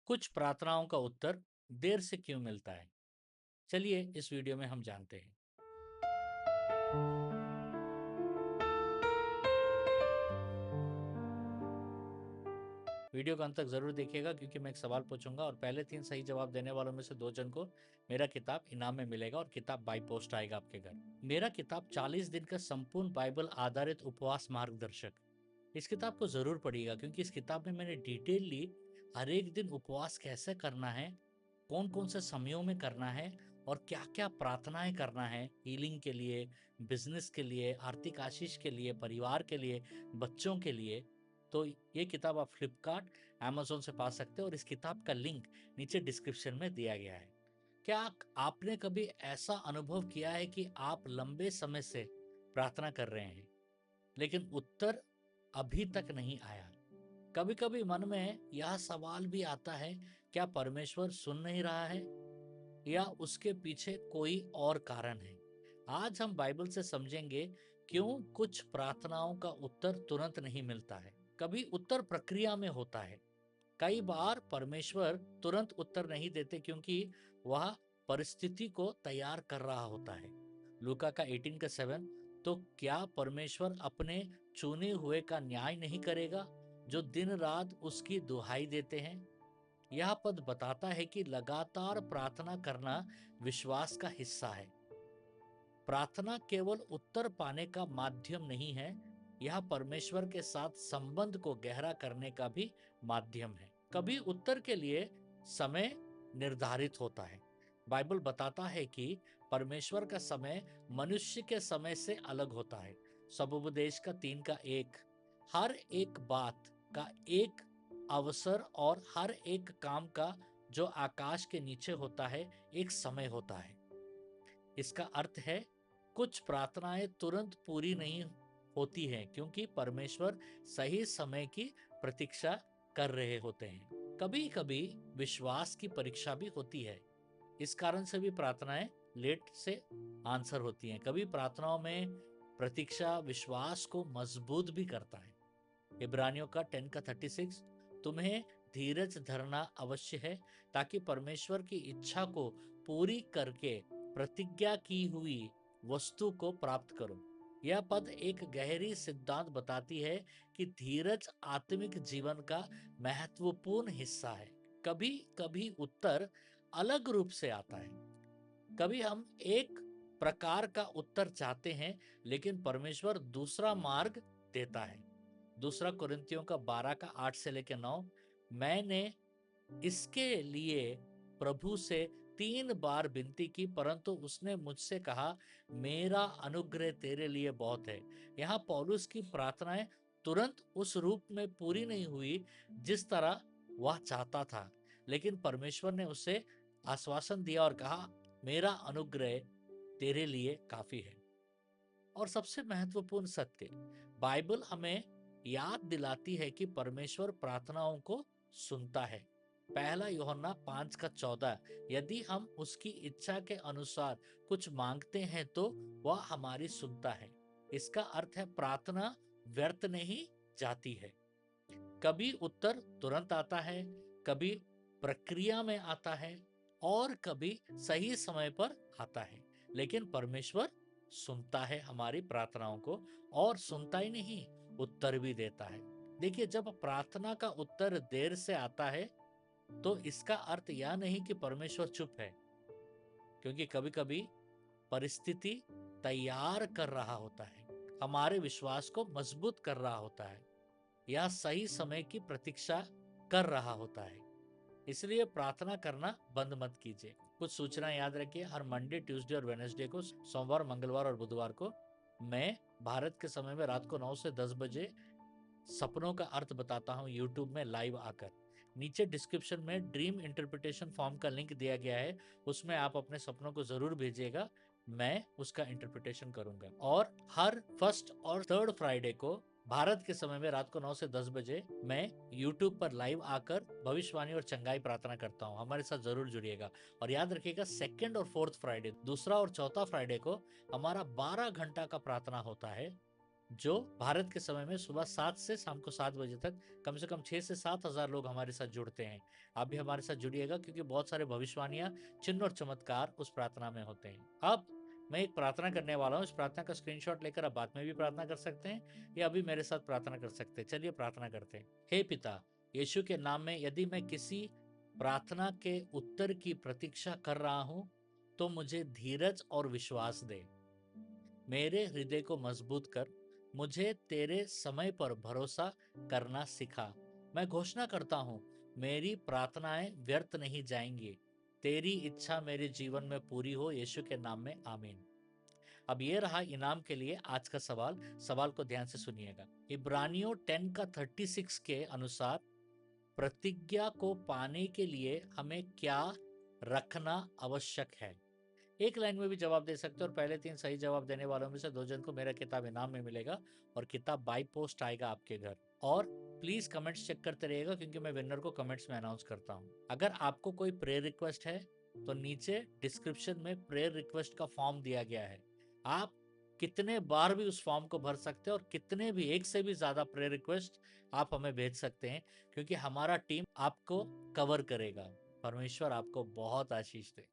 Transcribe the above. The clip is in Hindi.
कुछ प्रार्थनाओं का उत्तर देर से क्यों मिलता है? चलिए इस वीडियो में हम जानते हैं। वीडियो को अंत तक जरूर देखिएगा क्योंकि मैं एक सवाल पूछूंगा और पहले 3 सही जवाब देने वालों में से 2 जन को मेरा किताब इनाम में मिलेगा और किताब बाई पोस्ट आएगा आपके घर। मेरा किताब 40 दिन का संपूर्ण बाइबल आधारित उपवास मार्गदर्शक। इस किताब को जरूर पढ़िएगा क्योंकि इस किताब में मैंने डिटेलली हर एक दिन उपवास कैसे करना है, कौन कौन से समयों में करना है और क्या क्या प्रार्थनाएं करना है हीलिंग के लिए, बिजनेस के लिए, आर्थिक आशीष के लिए, परिवार के लिए, बच्चों के लिए। तो ये किताब आप फ्लिपकार्ट, अमेज़न से पा सकते हो और इस किताब का लिंक नीचे डिस्क्रिप्शन में दिया गया है। क्या आपने कभी ऐसा अनुभव किया है कि आप लंबे समय से प्रार्थना कर रहे हैं लेकिन उत्तर अभी तक नहीं आया? कभी कभी मन में यह सवाल भी आता है, क्या परमेश्वर सुन नहीं रहा है या उसके पीछे कोई और कारण है? आज हम बाइबल से समझेंगे क्यों कुछ प्रार्थनाओं का उत्तर तुरंत नहीं मिलता है। कभी उत्तर प्रक्रिया में होता है। कई बार परमेश्वर तुरंत उत्तर नहीं देते क्योंकि वह परिस्थिति को तैयार कर रहा होता है। लूका का 18 का 7, तो क्या परमेश्वर अपने चुने हुए का न्याय नहीं करेगा जो दिन रात उसकी दुहाई देते हैं? यह पद बताता है कि लगातार प्रार्थना करना विश्वास का हिस्सा है। प्रार्थना केवल उत्तर पाने का माध्यम नहीं है, यह परमेश्वर के साथ संबंध को गहरा करने का भी माध्यम है। कभी उत्तर के लिए समय निर्धारित होता है। बाइबल बताता है कि परमेश्वर का समय मनुष्य के समय से अलग होता है। सबोपदेश का 3 का 1, हर एक बात का एक अवसर और हर एक काम का जो आकाश के नीचे होता है एक समय होता है। इसका अर्थ है कुछ प्रार्थनाएं तुरंत पूरी नहीं होती हैं क्योंकि परमेश्वर सही समय की प्रतीक्षा कर रहे होते हैं। कभी कभी विश्वास की परीक्षा भी होती है। इस कारण से भी प्रार्थनाएं लेट से आंसर होती हैं। कभी प्रार्थनाओं में प्रतीक्षा विश्वास को मजबूत भी करता है। इब्रानियों का 10 का 36, तुम्हें धीरज धरना अवश्य है ताकि परमेश्वर की इच्छा को पूरी करके प्रतिज्ञा की हुई वस्तु को प्राप्त करो। यह पद एक गहरी सिद्धांत बताती है कि धीरज आत्मिक जीवन का महत्वपूर्ण हिस्सा है। कभी कभी उत्तर अलग रूप से आता है। कभी हम एक प्रकार का उत्तर चाहते हैं लेकिन परमेश्वर दूसरा मार्ग देता है। दूसरा कुरिन्थियों का 12 का 8 से लेकर 9, मैंने इसके लिए प्रभु से 3 बार विनती की परंतु उसने मुझसे कहा, मेरा अनुग्रह तेरे लिए बहुत है। यहाँ पौलुस की प्रार्थनाएं तुरंत उस रूप में पूरी नहीं हुई जिस तरह वह चाहता था, लेकिन परमेश्वर ने उसे आश्वासन दिया और कहा, मेरा अनुग्रह तेरे लिए काफी है। और सबसे महत्वपूर्ण सत्य, बाइबल हमें याद दिलाती है कि परमेश्वर प्रार्थनाओं को सुनता है। पहला यूहन्ना 5 का 14, यदि हम उसकी इच्छा के अनुसार कुछ मांगते हैं तो वह हमारी सुनता है। इसका अर्थ है प्रार्थना व्यर्थ नहीं जाती है। कभी उत्तर तुरंत आता है, कभी प्रक्रिया में आता है और कभी सही समय पर आता है, लेकिन परमेश्वर सुनता है हमारी प्रार्थनाओं को और सुनता ही नहीं, उत्तर भी देता है। देखिए, जब प्रार्थना का उत्तर देर से आता है तो इसका अर्थ यह नहीं कि परमेश्वर चुप है, क्योंकि कभी कभी परिस्थिति तैयार कर रहा होता है, हमारे विश्वास को मजबूत कर रहा होता है या सही समय की प्रतीक्षा कर रहा होता है। इसलिए प्रार्थना करना बंद मत कीजिए। कुछ सूचना याद रखिए, हर मंडे, ट्यूसडे और वेडनेसडे को, सोमवार, मंगलवार और बुधवार को मैं भारत के समय में रात को 9 से 10 बजे सपनों का अर्थ बताता हूँ यूट्यूब में लाइव आकर। नीचे डिस्क्रिप्शन में ड्रीम इंटरप्रिटेशन फॉर्म का लिंक दिया गया है, उसमें आप अपने सपनों को जरूर भेजिएगा, मैं उसका इंटरप्रिटेशन करूंगा। और हर फर्स्ट और थर्ड फ्राइडे को भारत के समय में रात को 9 से 10 बजे मैं यूट्यूब पर लाइव आकर भविष्यवाणी और चंगाई प्रार्थना करता हूँ। हमारे साथ जरूर जुड़िएगा। और याद रखिएगा, सेकंड और फोर्थ फ्राइडे, दूसरा और चौथा फ्राइडे को हमारा 12 घंटा का प्रार्थना होता है जो भारत के समय में सुबह 7 से शाम को 7 बजे तक कम से कम 6 से 7 हजार लोग हमारे साथ जुड़ते हैं। आप भी हमारे साथ जुड़िएगा क्योंकि बहुत सारे भविष्यवाणियां, चिन्ह और चमत्कार उस प्रार्थना में होते हैं। अब मैं एक प्रार्थना करने वाला हूँ। इस प्रार्थना का स्क्रीनशॉट लेकर आप बाद में भी प्रार्थना कर सकते हैं या अभी मेरे साथ प्रार्थना कर सकते हैं। चलिए प्रार्थना करते हैं। हे पिता, यीशु के नाम में यदि मैं किसी प्रार्थना के उत्तर की प्रतीक्षा कर रहा हूँ तो मुझे धीरज और विश्वास दे। मेरे हृदय को मजबूत कर मुझे तेरे समय पर भरोसा करना सिखा। मैं घोषणा करता हूँ, मेरी प्रार्थनाएं व्यर्थ नहीं जाएंगी। तेरी इच्छा मेरे जीवन में पूरी हो, यीशु के नाम में आमीन। अब ये रहा इनाम के लिए आज का सवाल। सवाल को ध्यान से सुनिएगा। इब्रानियों 10 का 36 के अनुसार प्रतिज्ञा को पाने के लिए हमें क्या रखना आवश्यक है? एक लाइन में भी जवाब दे सकते हो और पहले 3 सही जवाब देने वालों में से 2 जन को मेरा किताब इनाम में मिलेगा और किताब बाय पोस्ट आएगा आपके घर। और प्लीज कमेंट्स चेक करते रहिएगा क्योंकि मैं विनर को कमेंट्स में अनाउंस करता हूँ। अगर आपको कोई प्रेयर रिक्वेस्ट है तो नीचे डिस्क्रिप्शन में प्रेयर रिक्वेस्ट का फॉर्म दिया गया है। आप कितने बार भी उस फॉर्म को भर सकते हैं और कितने भी, एक से भी ज्यादा प्रेयर रिक्वेस्ट आप हमें भेज सकते हैं क्योंकि हमारा टीम आपको कवर करेगा। परमेश्वर आपको बहुत आशीष दे।